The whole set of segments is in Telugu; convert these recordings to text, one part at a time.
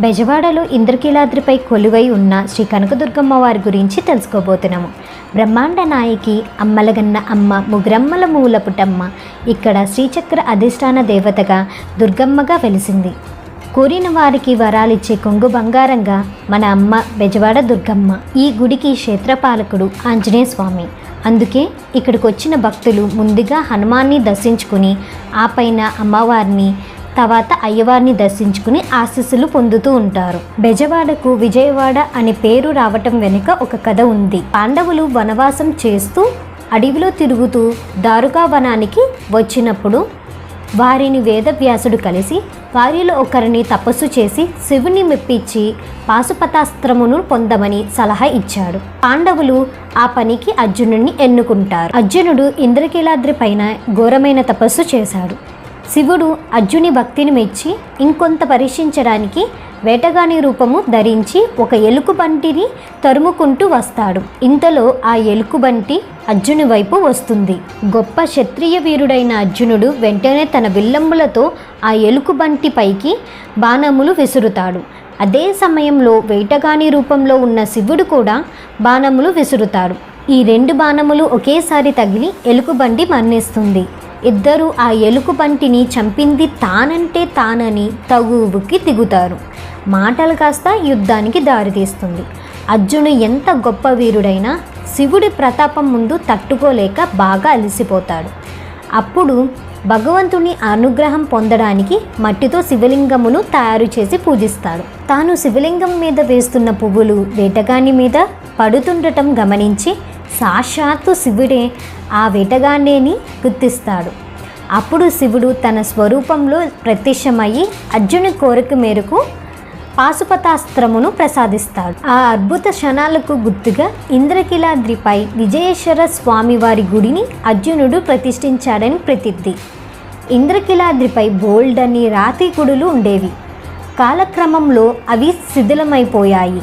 బెజవాడలో ఇంద్రకీలాద్రిపై కొలువై ఉన్న శ్రీ కనకదుర్గమ్మ వారి గురించి తెలుసుకోబోతున్నాము. బ్రహ్మాండ నాయకి, అమ్మలగన్న అమ్మ, ముగ్గురమ్మల మూల పుటమ్మ. ఇక్కడ శ్రీచక్ర అధిష్టాన దేవతగా దుర్గమ్మగా వెలిసింది. కోరిన వారికి వరాలిచ్చే కొంగు బంగారంగా మన అమ్మ బెజవాడ దుర్గమ్మ. ఈ గుడికి క్షేత్రపాలకుడు ఆంజనేయ స్వామి. అందుకే ఇక్కడికి వచ్చిన భక్తులు ముందుగా హనుమాన్ని దర్శించుకుని ఆ పైన అమ్మవారిని, తర్వాత అయ్యవారిని దర్శించుకుని ఆశీస్సులు పొందుతూ ఉంటారు. బెజవాడకు విజయవాడ అనే పేరు రావటం వెనుక ఒక కథ ఉంది. పాండవులు వనవాసం చేస్తూ అడవిలో తిరుగుతూ దారుకా వనానికి వచ్చినప్పుడు వారిని వేదవ్యాసుడు కలిసి వారిలో ఒకరిని తపస్సు చేసి శివుని మెప్పించి పాశుపతాస్త్రమును పొందమని సలహా ఇచ్చాడు. పాండవులు ఆ పనికి అర్జునుడిని ఎన్నుకుంటారు. అర్జునుడు ఇంద్రకీలాద్రి పైన ఘోరమైన తపస్సు చేశాడు. శివుడు అర్జుని భక్తిని మెచ్చి ఇంకొంత పరీక్షించడానికి వేటగాని రూపము ధరించి ఒక ఎలుకబంటిని తరుముకుంటూ వస్తాడు. ఇంతలో ఆ ఎలుకబంటి అర్జుని వైపు వస్తుంది. గొప్ప క్షత్రియ వీరుడైన అర్జునుడు వెంటనే తన విల్లంబులతో ఆ ఎలుకబంటి పైకి బాణములు విసురుతాడు. అదే సమయంలో వేటగాని రూపంలో ఉన్న శివుడు కూడా బాణములు విసురుతాడు. ఈ రెండు బాణములు ఒకేసారి తగిలి ఎలుకబంటి మరణిస్తుంది. ఇద్దరు ఆ ఎలుకబంటిని చంపింది తానంటే తానని తగువుకి దిగుతారు. మాటలు కాస్త యుద్ధానికి దారితీస్తుంది. అర్జును ఎంత గొప్ప వీరుడైనా శివుడి ప్రతాపం ముందు తట్టుకోలేక బాగా అలసిపోతాడు. అప్పుడు భగవంతుని అనుగ్రహం పొందడానికి మట్టితో శివలింగమును తయారు చేసి పూజిస్తాడు. తాను శివలింగం మీద వేస్తున్న పువ్వులు వేటగాని మీద పడుతుండటం గమనించి సాక్షాత్తు శివుడే ఆ వేటగాడిని గుర్తిస్తాడు. అప్పుడు శివుడు తన స్వరూపంలో ప్రత్యక్షమయ్యి అర్జుని కోరిక మేరకు పాశుపతాస్త్రమును ప్రసాదిస్తాడు. ఆ అద్భుత క్షణాలకు గుర్తుగా ఇంద్రకీలాద్రిపై విజయేశ్వర స్వామి వారి గుడిని అర్జునుడు ప్రతిష్ఠించాడని ప్రసిద్ధి. ఇంద్రకీలాద్రిపై బోల్డని రాతి గుడులు ఉండేవి. కాలక్రమంలో అవి శిథిలమైపోయాయి.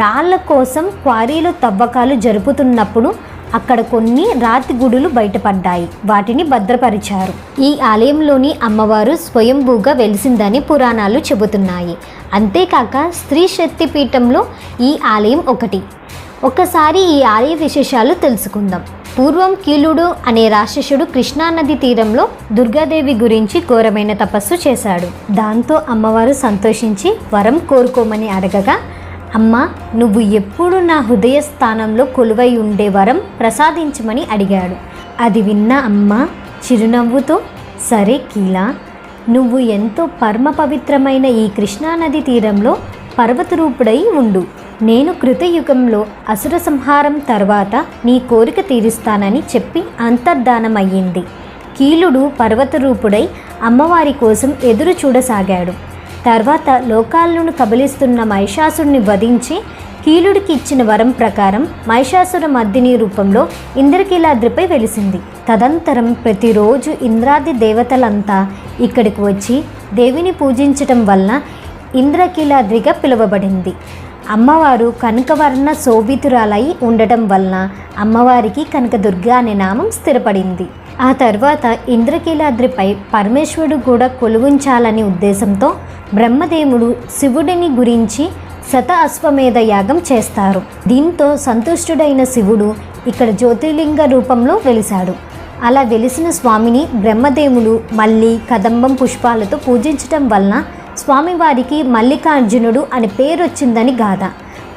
రాళ్ల కోసం క్వారీలు తవ్వకాలు జరుపుతున్నప్పుడు అక్కడ కొన్ని రాతి గుడులు బయటపడ్డాయి. వాటిని భద్రపరిచారు. ఈ ఆలయంలోని అమ్మవారు స్వయంభూగా వెలిసిందని పురాణాలు చెబుతున్నాయి. అంతేకాక స్త్రీ శక్తి పీఠంలో ఈ ఆలయం ఒకటి. ఒకసారి ఈ ఆలయ విశేషాలు తెలుసుకుందాం. పూర్వం కీలుడు అనే రాక్షసుడు కృష్ణానది తీరంలో దుర్గాదేవి గురించి ఘోరమైన తపస్సు చేశాడు. దాంతో అమ్మవారు సంతోషించి వరం కోరుకోమని అడగగా, అమ్మ, నువ్వు ఎప్పుడు నా హృదయ స్థానంలో కొలువై ఉండే వరం ప్రసాదించమని అడిగాడు. అది విన్న అమ్మ చిరునవ్వుతో, సరే కీలా, నువ్వు ఎంతో పరమ పవిత్రమైన ఈ కృష్ణానది తీరంలో పర్వతరూపుడై ఉండు. నేను కృతయుగంలో అసుర సంహారం తర్వాత నీ కోరిక తీరుస్తానని చెప్పి అంతర్ధానమయ్యింది. కీలుడు పర్వతరూపుడై అమ్మవారి కోసం ఎదురు చూడసాగాడు. తర్వాత లోకాలను కబలిస్తున్న మహిషాసురుని వధించి కీలుడికి ఇచ్చిన వరం ప్రకారం మహిషాసుర మర్దిని రూపంలో ఇంద్రకీలాద్రిపై వెలిసింది. తదంతరం ప్రతిరోజు ఇంద్రాది దేవతలంతా ఇక్కడికి వచ్చి దేవిని పూజించటం వలన ఇంద్రకీలాద్రిగా పిలువబడింది. అమ్మవారు కనకవర్ణ శోభితురాలై ఉండటం వలన అమ్మవారికి కనకదుర్గ అనే నామం స్థిరపడింది. ఆ తర్వాత ఇంద్రకీలాద్రిపై పరమేశ్వరుడు కూడా కొలువుంచాలనే ఉద్దేశంతో బ్రహ్మదేవుడు శివుడిని గురించి అశ్వమేధ యాగం చేస్తారు. దీంతో సంతుష్టుడైన శివుడు ఇక్కడ జ్యోతిర్లింగ రూపంలో వెలిశాడు. అలా వెలిసిన స్వామిని బ్రహ్మదేవుడు మల్లి, కదంబం పుష్పాలతో పూజించటం వలన స్వామివారికి మల్లికార్జునుడు అని పేరు వచ్చిందని గాథ.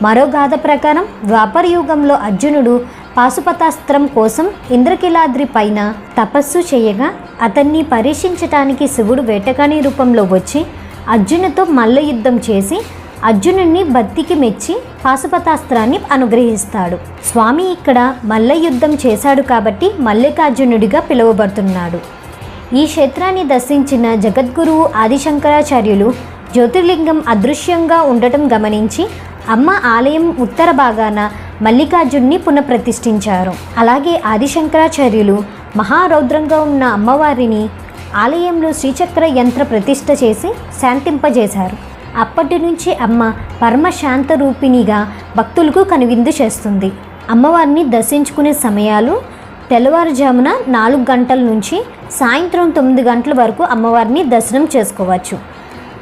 మరో గాథ ప్రకారం ద్వాపర యుగంలో అర్జునుడు పాశుపతాస్త్రం కోసం ఇంద్రకీలాద్రి పైన తపస్సు చేయగా అతన్ని పరీక్షించటానికి శివుడు వేటగాని రూపంలో వచ్చి అర్జునుతో మల్ల యుద్ధం చేసి అర్జునుడిని భక్తికి మెచ్చి పాశుపతాస్త్రాన్ని అనుగ్రహిస్తాడు. స్వామి ఇక్కడ మల్ల యుద్ధం చేశాడు కాబట్టి మల్లికార్జునుడిగా పిలువబడుతున్నాడు. ఈ క్షేత్రాన్ని దర్శించిన జగద్గురువు ఆదిశంకరాచార్యులు జ్యోతిర్లింగం అదృశ్యంగా ఉండటం గమనించి అమ్మ ఆలయం ఉత్తర భాగాన మల్లికార్జున్ని పునఃప్రతిష్ఠించారు. అలాగే ఆదిశంకరాచార్యులు మహారౌద్రంగా ఉన్న అమ్మవారిని ఆలయంలో శ్రీచక్ర యంత్ర ప్రతిష్ఠ చేసి శాంతింపజేశారు. అప్పటి నుంచి అమ్మ పరమశాంత రూపిణిగా భక్తులకు కనువిందు చేస్తుంది. అమ్మవారిని దర్శించుకునే సమయాలు తెల్లవారుజామున 4 గంటల నుంచి సాయంత్రం 9 గంటల వరకు అమ్మవారిని దర్శనం చేసుకోవచ్చు.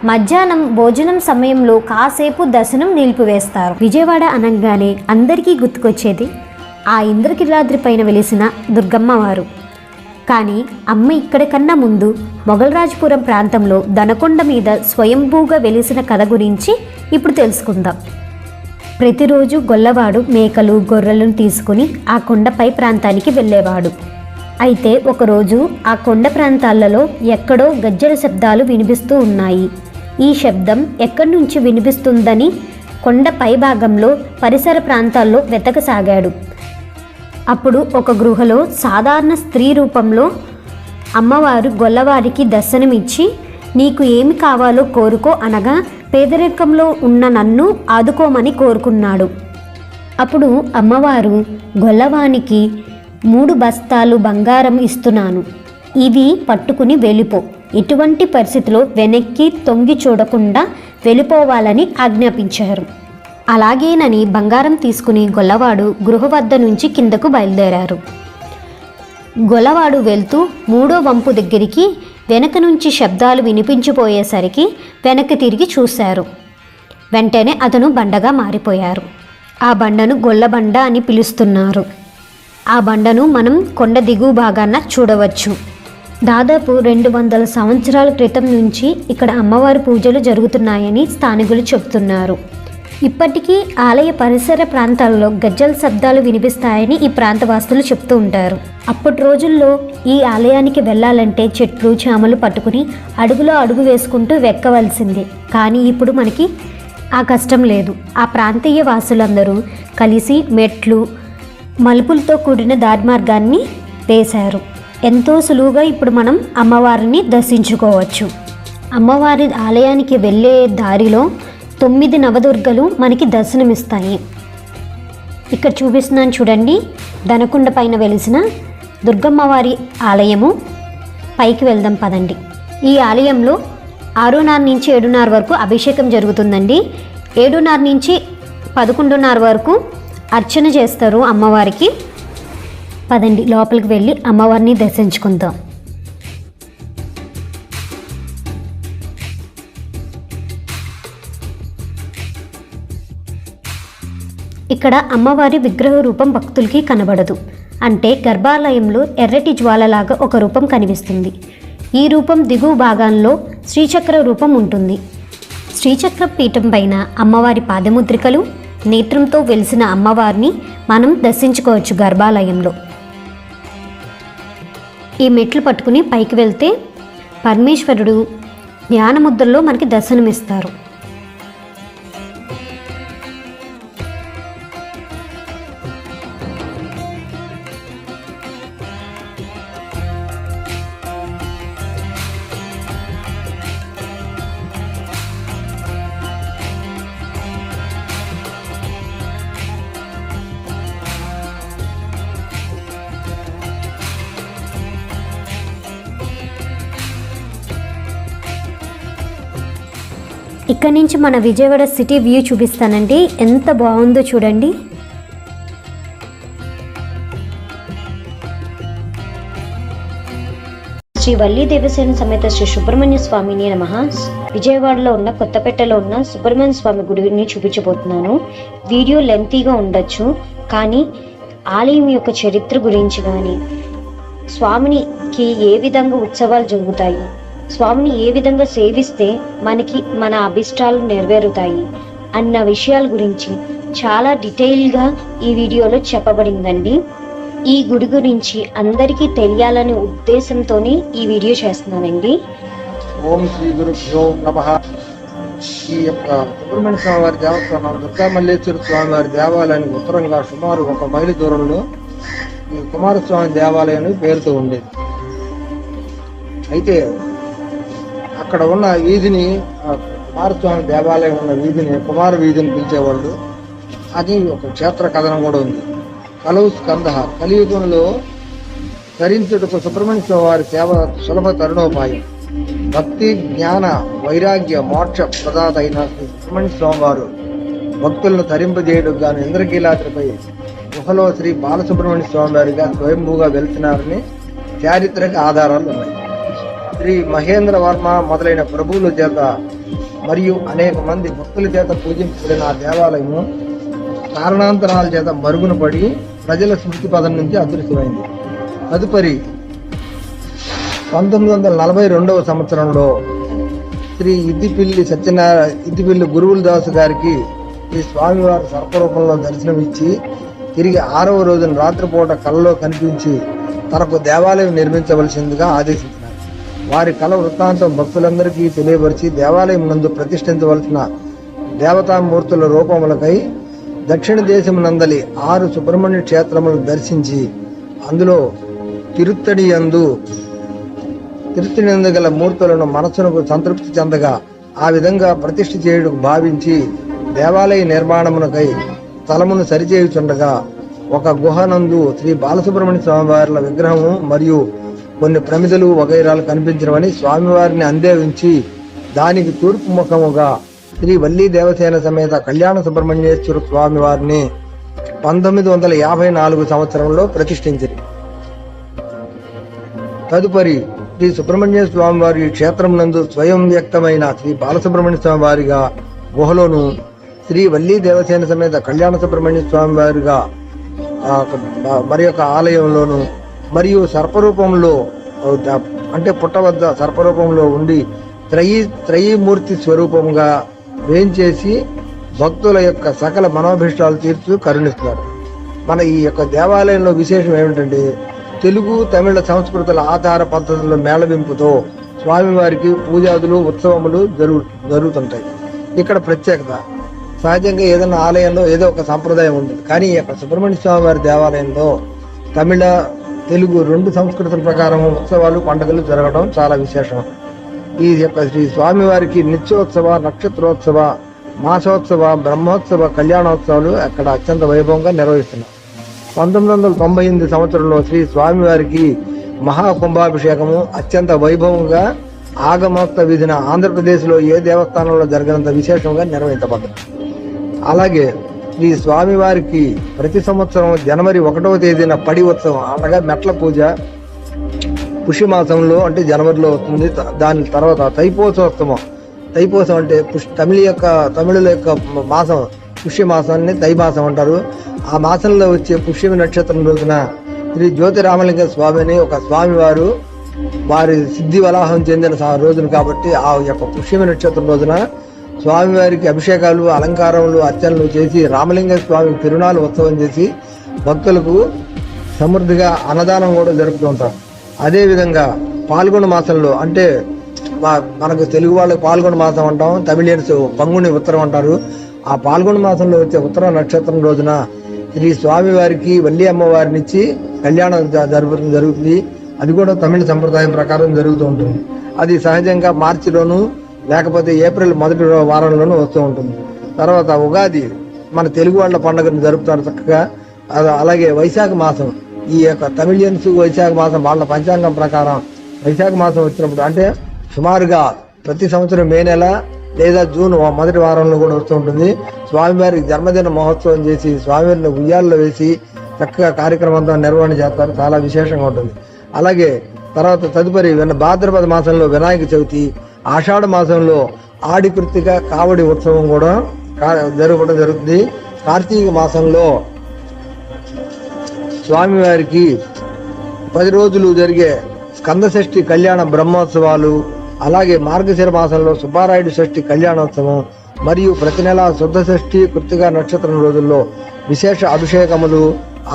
మధ్యాహ్నం భోజనం సమయంలో కాసేపు దర్శనం నిలిపివేస్తారు. విజయవాడ అనగానే అందరికీ గుర్తుకొచ్చేది ఆ ఇంద్రకీలాద్రి పైన వెలిసిన దుర్గమ్మ వారు. కానీ అమ్మ ఇక్కడి కన్నా ముందు మొగల్రాజపురం ప్రాంతంలో దనకొండ మీద స్వయంభూగా వెలిసిన కథ గురించి ఇప్పుడు తెలుసుకుందాం. ప్రతిరోజు గొల్లవాడు మేకలు గొర్రెలను తీసుకుని ఆ కొండపై ప్రాంతానికి వెళ్ళేవాడు. అయితే ఒకరోజు ఆ కొండ ప్రాంతాలలో ఎక్కడో గజ్జల శబ్దాలు వినిపిస్తూ ఉన్నాయి. ఈ శబ్దం ఎక్కడి నుంచి వినిపిస్తుందని కొండ పై భాగంలో పరిసర ప్రాంతాల్లో వెతకసాగాడు. అప్పుడు ఒక గృహలో సాధారణ స్త్రీ రూపంలో అమ్మవారు గొల్లవారికి దర్శనమిచ్చి నీకు ఏమి కావాలో కోరుకో అనగా పేదరికంలో ఉన్న నన్ను ఆదుకోమని కోరుకున్నాడు. అప్పుడు అమ్మవారు గొల్లవానికి 3 బస్తాలు బంగారం ఇస్తున్నాను, ఇవి పట్టుకుని వెళ్ళిపో, ఎటువంటి పరిస్థితిలో వెనక్కి తొంగి చూడకుండా వెళ్ళిపోవాలని ఆజ్ఞాపించారు. అలాగేనని బంగారం తీసుకుని గొల్లవాడు గృహ వద్ద నుంచి కిందకు బయలుదేరారు. గొల్లవాడు వెళ్తూ 3వ వంపు దగ్గరికి వెనక నుంచి శబ్దాలు వినిపించిపోయేసరికి వెనక్కి తిరిగి చూశారు. వెంటనే అతను బండగా మారిపోయారు. ఆ బండను గొల్లబండ అని పిలుస్తున్నారు. ఆ బండను మనం కొండ దిగువ భాగాన చూడవచ్చు. దాదాపు 200 సంవత్సరాల క్రితం నుంచి ఇక్కడ అమ్మవారి పూజలు జరుగుతున్నాయని స్థానికులు చెబుతున్నారు. ఇప్పటికీ ఆలయ పరిసర ప్రాంతాల్లో గజ్జల శబ్దాలు వినిపిస్తాయని ఈ ప్రాంతవాసులు చెప్తూ ఉంటారు. అప్పటి రోజుల్లో ఈ ఆలయానికి వెళ్ళాలంటే చెట్లు చేమలు పట్టుకుని అడుగులో అడుగు వేసుకుంటూ వెక్కవలసిందే. కానీ ఇప్పుడు మనకి ఆ కష్టం లేదు. ఆ ప్రాంతీయ వాసులందరూ కలిసి మెట్లు మలుపులతో కూడిన దారి మార్గాన్ని వేశారు. ఎంతో సులువుగా ఇప్పుడు మనం అమ్మవారిని దర్శించుకోవచ్చు. అమ్మవారి ఆలయానికి వెళ్ళే దారిలో 9 నవదుర్గలు మనకి దర్శనమిస్తాయి. ఇక్కడ చూపిస్తున్నాను చూడండి, దనకొండ పైన వెలిసిన దుర్గమ్మవారి ఆలయము. పైకి వెళ్దాం పదండి. ఈ ఆలయంలో 6:30 నుంచి 7:30 వరకు అభిషేకం జరుగుతుందండి. 7:30 నుంచి 11:30 వరకు అర్చన చేస్తారు అమ్మవారికి. పదండి లోపలికి వెళ్ళి అమ్మవారిని దర్శించుకుందాం. ఇక్కడ అమ్మవారి విగ్రహ రూపం భక్తులకి కనబడదు. అంటే గర్భాలయంలో ఎర్రటి జ్వాలలాగా ఒక రూపం కనిపిస్తుంది. ఈ రూపం దిగువ భాగంలో శ్రీచక్ర రూపం ఉంటుంది. శ్రీచక్ర పీఠం పైన అమ్మవారి పాదముద్రికలు, నేత్రంతో వెలిసిన అమ్మవారిని మనం దర్శించుకోవచ్చు గర్భాలయంలో. ఈ మెట్లు పట్టుకుని పైకి వెళ్తే పరమేశ్వరుడు జ్ఞానముద్రలో మనకి దర్శనమిస్తారు. ఇక్కడ నుంచి మన విజయవాడ సిటీ వ్యూ చూపిస్తానండి. ఎంత బాగుందో చూడండి. శ్రీ వల్లి దేవసేన సమేత శ్రీ సుబ్రహ్మణ్య స్వామిని నమః. విజయవాడలో ఉన్న కొత్తపేటలో ఉన్న సుబ్రహ్మణ్య స్వామి గుడిని చూపించబోతున్నాను. వీడియో లెంతీగా ఉండొచ్చు, కానీ ఆలయం యొక్క చరిత్ర గురించి కానీ, స్వామినికి ఏ విధంగా ఉత్సవాలు జరుగుతాయి, స్వామిని ఏ విధంగా సేవిస్తే మనకి మన అభిష్టాలు నెరవేరుతాయి అన్న విషయాల గురించి చాలా డీటెయిల్గా ఈ వీడియోలో చెప్పబడిందండి. ఈ గుడి గురించి అందరికీ తెలియాలనే ఉద్దేశంతోనే ఈ వీడియో చేస్తున్నానండి. ఓం శ్రీ గురుభ్యో నమః. ఈ యొక్క సుబ్రహ్మణ్య స్వామి వారి దేవస్థానం దుర్గా మల్లేశ్వర స్వామి వారి దేవాలయానికి ఉత్తరంగా సుమారు 1 మైలు దూరంలో ఈ కుమారస్వామి దేవాలయం పేరుతో ఉండేది. అయితే అక్కడ ఉన్న వీధిని, కుమారస్వామి దేవాలయం ఉన్న వీధిని కుమార వీధిని పిలిచేవాళ్ళు. అది ఒక క్షేత్ర కథనం కూడా ఉంది. కలవు స్కంద కలియుగంలో ధరించుటకు సుబ్రహ్మణ్య స్వామి వారి సేవ సులభ తరుణోపాయం. భక్తి జ్ఞాన వైరాగ్య మోక్ష ప్రదాత అయిన సుబ్రహ్మణ్య స్వామి వారు భక్తులను తరింపజేయడం గాను ఇంద్రకీలాద్రిపై గుహలో శ్రీ బాలసుబ్రహ్మణ్య స్వామి వారిగా స్వయంభూగా వెళ్తున్నారని చారిత్రక ఆధారాలు ఉన్నాయి. శ్రీ మహేంద్ర వర్మ మొదలైన ప్రభువుల చేత మరియు అనేక మంది భక్తుల చేత పూజించబడిన ఆ దేవాలయము కారణాంతరాల చేత మరుగున పడి ప్రజల స్మృతి పదం నుంచి అదృశ్యమైంది. తదుపరి 1942 సంవత్సరంలో శ్రీ ఇద్దిపిల్లి గురువుల దాసు గారికి ఈ స్వామివారి సర్పరూపంలో దర్శనం ఇచ్చి తిరిగి 6వ రోజున రాత్రిపూట కలలో కనిపించి తనకు దేవాలయం నిర్మించవలసిందిగా ఆదేశించారు. వారి కళ వృత్తాంతం భక్తులందరికీ తెలియపరిచి దేవాలయం నందు ప్రతిష్ఠించవలసిన దేవతామూర్తుల రూపములకై దక్షిణ దేశం నందలి 6 సుబ్రహ్మణ్య క్షేత్రములను దర్శించి అందులో తిరుత్తడి యందు గల మూర్తులను మనస్సునకు సంతృప్తి చెందగా ఆ విధంగా ప్రతిష్ఠ చేయుటకు భావించి దేవాలయ నిర్మాణమునకై స్థలమును సరిచేయుచుండగా ఒక గుహనందు శ్రీ బాలసుబ్రహ్మణ్య స్వామివార్ల విగ్రహము మరియు కొన్ని ప్రమిదలు వగైరాలు కనిపించినవని స్వామివారిని అందేవించి దానికి తూర్పు ముఖముగా శ్రీ వల్లీ దేవసేన సమేత కళ్యాణ సుబ్రహ్మణ్యేశ్వర స్వామివారిని 1954 సంవత్సరంలో ప్రతిష్ఠించింది. తదుపరి శ్రీ సుబ్రహ్మణ్య స్వామివారి క్షేత్రం నందు స్వయం వ్యక్తమైన శ్రీ బాలసుబ్రహ్మణ్య స్వామి వారిగా గుహలోను, శ్రీ వల్లీ దేవసేన సమేత కళ్యాణ సుబ్రహ్మణ్య స్వామి వారిగా మరి యొక్క ఆలయంలోను మరియు సర్పరూపంలో అంటే పుట్ట వద్ద సర్పరూపంలో ఉండి త్రయీమూర్తి స్వరూపంగా వేంచేసి భక్తుల యొక్క సకల మనోభిష్టాలు తీర్చు కరుణిస్తున్నారు. మన ఈ యొక్క దేవాలయంలో విశేషం ఏమిటంటే తెలుగు తమిళ సంస్కృతుల ఆచార పద్ధతుల మేళవింపుతో స్వామివారికి పూజాదులు ఉత్సవములు జరుగుతుంటాయి. ఇక్కడ ప్రత్యేకత సహజంగా ఏదైనా ఆలయంలో ఏదో ఒక సంప్రదాయం ఉంటుంది, కానీ ఈ యొక్క సుబ్రహ్మణ్య స్వామి వారి దేవాలయంలో తమిళ తెలుగు 2 సంస్కృతుల ప్రకారం ఉత్సవాలు పండుగలు జరగడం చాలా విశేషం. ఈ యొక్క శ్రీ స్వామివారికి నిత్యోత్సవ, నక్షత్రోత్సవ, మాసోత్సవ, బ్రహ్మోత్సవ, కళ్యాణోత్సవాలు అక్కడ అత్యంత వైభవంగా నిర్వహిస్తున్నారు. 1998 సంవత్సరంలో శ్రీ స్వామివారికి మహాకుంభాభిషేకము అత్యంత వైభవంగా ఆగమోక్త విధిన ఆంధ్రప్రదేశ్లో ఏ దేవస్థానంలో జరగనంత విశేషంగా నిర్వహించబడ్డది. అలాగే శ్రీ స్వామివారికి ప్రతి సంవత్సరం జనవరి 1వ తేదీన పడి ఉత్సవం అనగా మెట్ల పూజ పుష్యమాసంలో అంటే జనవరిలో వస్తుంది. దాని తర్వాత తైపోసం అంటే తమిళుల యొక్క మాసం పుష్యమాసాన్ని తైమాసం అంటారు. ఆ మాసంలో వచ్చే పుష్యమి నక్షత్రం రోజున శ్రీ జ్యోతిరామలింగ స్వామిని ఒక స్వామివారు వారి సిద్ధి వలాహం చెందిన రోజున కాబట్టి ఆ యొక్క పుష్యమి నక్షత్రం రోజున స్వామివారికి అభిషేకాలు, అలంకారములు, అర్చనలు చేసి రామలింగ స్వామి తిరునాళ్ళు ఉత్సవం చేసి భక్తులకు సమృద్ధిగా అన్నదానం కూడా జరుపుతూ ఉంటారు. అదేవిధంగా పాల్గొన మాసంలో అంటే మనకు తెలుగు వాళ్ళకి పాల్గొన మాసం అంటాం, తమిళియన్స్ పంగుని ఉత్తరం అంటారు. ఆ పాల్గొన మాసంలో వచ్చే ఉత్తర నక్షత్రం రోజున శ్రీ స్వామివారికి వల్లి అమ్మవారినిచ్చి కళ్యాణం జరుగుతుంది. అది కూడా తమిళ సంప్రదాయం ప్రకారం జరుగుతూ ఉంటుంది. అది సహజంగా మార్చిలోను లేకపోతే ఏప్రిల్ మొదటి వారంలోనూ వస్తూ ఉంటుంది. తర్వాత ఉగాది మన తెలుగు వాళ్ళ పండుగను జరుపుతారు చక్కగా. అలాగే వైశాఖ మాసం, ఈ యొక్క తమిళియన్స్ వైశాఖ మాసం వాళ్ళ పంచాంగం ప్రకారం వైశాఖ మాసం వచ్చినప్పుడు అంటే సుమారుగా ప్రతి సంవత్సరం మే నెల లేదా జూన్ మొదటి వారంలో కూడా వస్తూ ఉంటుంది. స్వామివారికి జన్మదిన మహోత్సవం చేసి స్వామివారిని ఉయ్యాల్లో వేసి చక్కగా కార్యక్రమంతో నిర్వహణ చేస్తారు. చాలా విశేషంగా ఉంటుంది. అలాగే తర్వాత తదుపరి భాద్రపద మాసంలో వినాయక చవితి, ఆషాఢ మాసంలో ఆడి కృత్తిక కావడి ఉత్సవం కూడా జరగడం జరుగుతుంది. కార్తీక మాసంలో స్వామివారికి 10 రోజులు జరిగే స్కంద షష్ఠి కళ్యాణ బ్రహ్మోత్సవాలు, అలాగే మార్గశిర మాసంలో సుబ్బారాయుడు షష్ఠి కళ్యాణోత్సవం మరియు ప్రతి నెల శుద్ధ షష్ఠి కృత్తిక నక్షత్రం రోజుల్లో విశేష అభిషేకములు,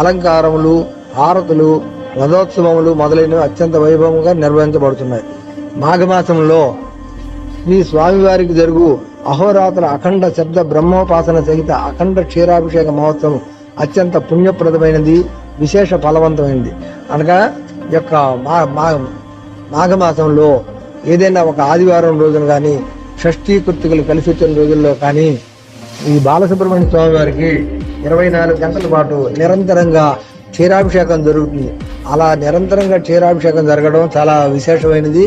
అలంకారములు, హారతులు, రథోత్సవములు మొదలైనవి అత్యంత వైభవంగా నిర్వహించబడుతున్నాయి. మాఘమాసంలో శ్రీ స్వామివారికి జరుగు అహోరాత్ర అఖండ శబ్ద బ్రహ్మోపాసన సహిత అఖండ క్షీరాభిషేక మహోత్సవం అత్యంత పుణ్యప్రదమైనది, విశేష ఫలవంతమైనది. అనగా యొక్క మాఘమాసంలో ఏదైనా ఒక ఆదివారం రోజున కానీ షష్ఠీ కృత్తికలు కలిసి వచ్చిన రోజుల్లో కానీ ఈ బాలసుబ్రహ్మణ్య స్వామి వారికి 24 గంటల పాటు నిరంతరంగా క్షీరాభిషేకం జరుగుతుంది. అలా నిరంతరంగా క్షీరాభిషేకం జరగడం చాలా విశేషమైనది.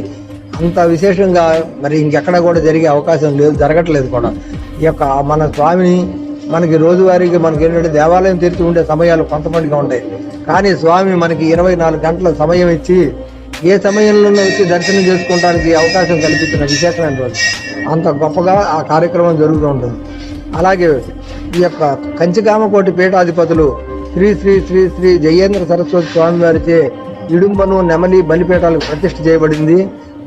అంత విశేషంగా మరి ఇంకెక్కడ కూడా జరిగే అవకాశం లేదు, జరగట్లేదు కూడా. ఈ యొక్క మన స్వామిని మనకి రోజువారీగా మనకి ఏంటంటే దేవాలయం తెరిచి ఉండే సమయాలు కొంతమందిగా ఉంటాయి, కానీ స్వామి మనకి 24 గంటల సమయం ఇచ్చి ఏ సమయంలోనూ వచ్చి దర్శనం చేసుకోవడానికి అవకాశం కల్పించిన విశేషమైన రోజు. అంత గొప్పగా ఆ కార్యక్రమం జరుగుతూ ఉంటుంది. అలాగే ఈ యొక్క కంచికామకోటి పీఠాధిపతులు శ్రీ శ్రీ శ్రీ శ్రీ జయేంద్ర సరస్వతి స్వామి వారిచే ఇడుంబను నెమలి బలిపీఠాలకు ప్రతిష్ఠ చేయబడింది.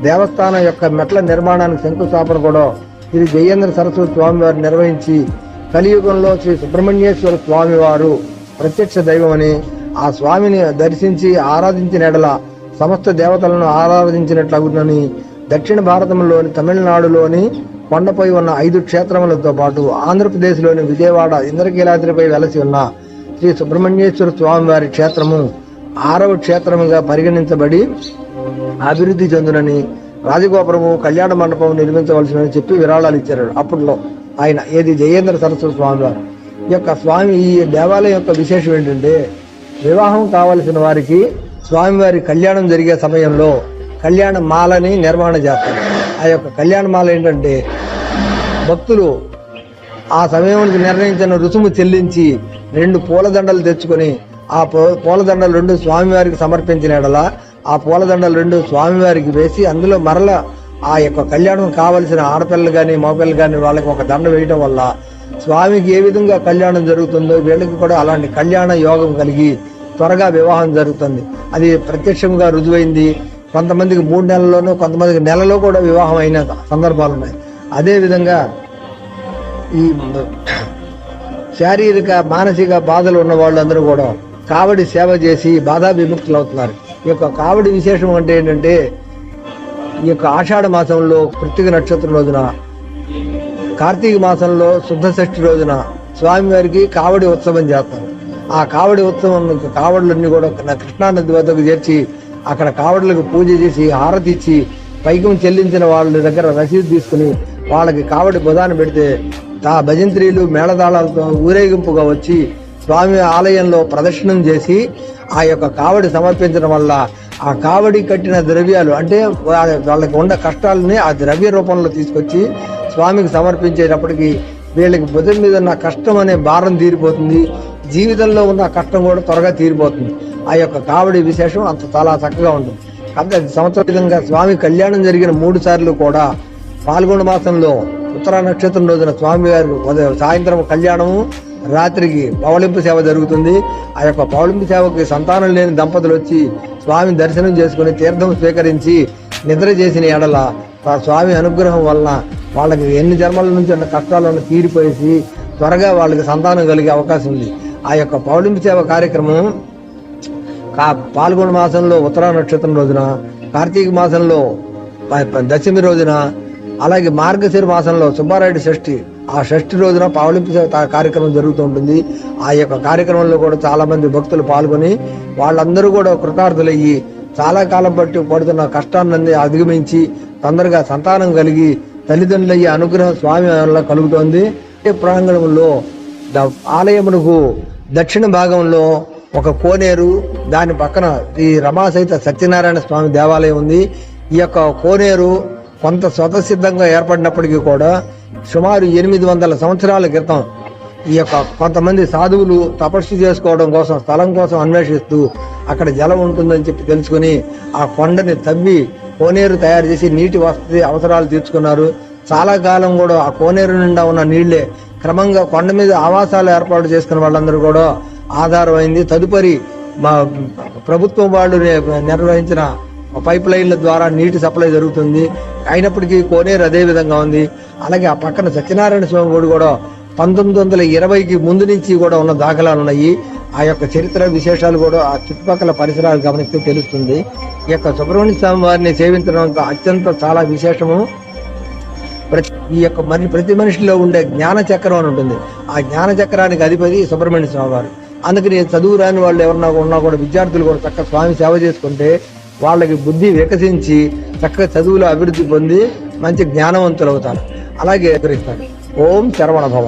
దేవస్థానం యొక్క మెట్ల నిర్మాణానికి శంకుస్థాపన కూడా శ్రీ జయేంద్ర సరస్వతి స్వామి వారు నిర్వహించి కలియుగంలో శ్రీ సుబ్రహ్మణ్యేశ్వర స్వామి వారు ప్రత్యక్ష దైవమని, ఆ స్వామిని దర్శించి ఆరాధించిన ఎడల సమస్త దేవతలను ఆరాధించినట్లగునని దక్షిణ భారతంలోని తమిళనాడులోని కొండపై ఉన్న 5 క్షేత్రములతో పాటు ఆంధ్రప్రదేశ్లోని విజయవాడ ఇంద్రకీలాద్రిపై వెలసి ఉన్న శ్రీ సుబ్రహ్మణ్యేశ్వర స్వామి వారి క్షేత్రము 6వ క్షేత్రముగా పరిగణించబడి అభివృద్ధి చెందునని రాజగోపురము కళ్యాణ మండపం నిర్మించవలసినని చెప్పి విరాళాలు ఇచ్చారు అప్పట్లో ఆయన. ఏది జయేంద్ర సరస్వతి స్వామి వారు యొక్క స్వామి. ఈ దేవాలయం యొక్క విశేషం ఏంటంటే, వివాహం కావలసిన వారికి స్వామివారి కళ్యాణం జరిగే సమయంలో కళ్యాణ మాలని నిర్మాణం చేస్తారు. ఆ యొక్క కళ్యాణ మాల ఏంటంటే, భక్తులు ఆ సమయానికి నిర్ణయించిన రుసుము చెల్లించి 2 పూలదండలు తెచ్చుకొని ఆ పూలదండలు 2 స్వామివారికి సమర్పించిన ఎడల ఆ పూలదండలు 2 స్వామివారికి వేసి అందులో మరల ఆ యొక్క కళ్యాణం కావలసిన ఆడపిల్లలు కానీ మగపిల్లలు కానీ వాళ్ళకి ఒక దండ వేయడం వల్ల స్వామికి ఏ విధంగా కళ్యాణం జరుగుతుందో వీళ్ళకి కూడా అలాంటి కళ్యాణ యోగం కలిగి త్వరగా వివాహం జరుగుతుంది. అది ప్రత్యక్షంగా రుజువైంది. కొంతమందికి 3 నెలల్లోనూ, కొంతమందికి నెలలో కూడా వివాహం అయిన సందర్భాలు ఉన్నాయి. అదేవిధంగా ఈ శారీరక మానసిక బాధలు ఉన్న వాళ్ళందరూ కూడా కావడి సేవ చేసి బాధా విముక్తులు అవుతున్నారు. ఈ యొక్క కావడి విశేషం అంటే ఏంటంటే, ఈ యొక్క ఆషాఢ మాసంలో కృత్తిక నక్షత్రం రోజున, కార్తీక మాసంలో శుద్ధ షష్ఠి రోజున స్వామివారికి కావడి ఉత్సవం చేస్తారు. ఆ కావడి ఉత్సవం కావడులన్నీ కూడా కృష్ణానది వద్దకు చేర్చి అక్కడ కావడులకు పూజ చేసి హారతి ఇచ్చి పైకం చెల్లించిన వాళ్ళ దగ్గర రసీదు తీసుకుని వాళ్ళకి కావడి బుధాన పెడితే భజంత్రీలు మేళతాళాలతో ఊరేగింపుగా వచ్చి స్వామి ఆలయంలో ప్రదర్శనం చేసి ఆ యొక్క కావడి సమర్పించడం వల్ల ఆ కావడి కట్టిన ద్రవ్యాలు అంటే వాళ్ళకి ఉన్న కష్టాలని ఆ ద్రవ్య రూపంలో తీసుకొచ్చి స్వామికి సమర్పించేటప్పటికి వీళ్ళకి బుధం మీద ఉన్న కష్టం అనే భారం తీరిపోతుంది. జీవితంలో ఉన్న కష్టం కూడా త్వరగా తీరిపోతుంది. ఆ యొక్క కావడి విశేషం అంత చాలా చక్కగా ఉంటుంది. అంత సంవత్సర విధంగా స్వామి కళ్యాణం జరిగిన 3 సార్లు కూడా పాల్గొన మాసంలో ఉత్తరా నక్షత్రం రోజున స్వామి గారు సాయంత్రం కళ్యాణము, రాత్రికి పవళింపు సేవ జరుగుతుంది. ఆ యొక్క పవళింపు సేవకి సంతానం లేని దంపతులు వచ్చి స్వామి దర్శనం చేసుకుని తీర్థం స్వీకరించి నిద్ర చేసిన ఎడల స్వామి అనుగ్రహం వలన వాళ్ళకి ఎన్ని జన్మల నుంచి ఉన్న కష్టాలను తీరిపోయేసి త్వరగా వాళ్ళకి సంతానం కలిగే అవకాశం ఉంది. ఆ యొక్క పౌర్ణమి సేవ కార్యక్రమం పాల్గొన మాసంలో ఉత్తరా నక్షత్రం రోజున, కార్తీక మాసంలో దశమి రోజున, అలాగే మార్గశిర మాసంలో సుబ్బారాయుడు షష్ఠి, ఆ షష్ఠి రోజున పౌర్ణమి సేవ కార్యక్రమం జరుగుతూ ఉంటుంది. ఆ యొక్క కార్యక్రమంలో కూడా చాలా మంది భక్తులు పాల్గొని వాళ్ళందరూ కూడా కృతార్థులయ్యి చాలా కాలం బట్టి పడుతున్న కష్టాన్ని అధిగమించి తొందరగా సంతానం కలిగి తల్లిదండ్రులయ్యే అనుగ్రహం స్వామి వల్ల కలుగుతోంది. ప్రాంగణంలో ఆలయమునకు దక్షిణ భాగంలో ఒక కోనేరు, దాని పక్కన ఈ రమాసహిత సత్యనారాయణ స్వామి దేవాలయం ఉంది. ఈ యొక్క కోనేరు కొంత స్వతసిద్ధంగా ఏర్పడినప్పటికీ కూడా సుమారు 800 సంవత్సరాల క్రితం ఈ యొక్క కొంతమంది సాధువులు తపస్సు చేసుకోవడం కోసం స్థలం కోసం అన్వేషిస్తూ అక్కడ జలం ఉంటుందని చెప్పి తెలుసుకుని ఆ కొండని తవ్వి కోనేరు తయారు చేసి నీటి వసతి అవసరాలు తీర్చుకున్నారు. చాలా కాలం కూడా ఆ కోనేరు నిండా ఉన్న నీళ్లే క్రమంగా కొండ మీద ఆవాసాలు ఏర్పాటు చేసుకున్న వాళ్ళందరూ కూడా ఆధారమైంది. తదుపరి మా ప్రభుత్వం వాళ్ళు నిర్వహించిన పైప్ లైన్ల ద్వారా నీటి సప్లై జరుగుతుంది. అయినప్పటికీ కోనేరు అదే విధంగా ఉంది. అలాగే ఆ పక్కన సత్యనారాయణ స్వామి గుడి కూడా 1920కి ముందు నుంచి కూడా ఉన్న దాఖలాలు ఉన్నాయి. ఆ యొక్క చరిత్ర విశేషాలు కూడా ఆ చుట్టుపక్కల పరిసరాలు గమనిస్తే తెలుస్తుంది. ఈ యొక్క సుబ్రహ్మణ్య స్వామి వారిని సేవించడం అత్యంత చాలా విశేషము. ఈ యొక్క ప్రతి మనిషిలో ఉండే జ్ఞాన చక్రం అని ఉంటుంది. ఆ జ్ఞాన చక్రానికి అధిపతి సుబ్రహ్మణ్య స్వామి వారు. అందుకని చదువు రాని వాళ్ళు ఎవరన్నా ఉన్నా కూడా విద్యార్థులు కూడా చక్కగా స్వామి సేవ చేసుకుంటే వాళ్ళకి బుద్ధి వికసించి చక్కగా చదువులో అభివృద్ధి పొంది మంచి జ్ఞానవంతులు అవుతారు. అలాగే గ్రహిస్తారు. ఓం శరవణ భవ.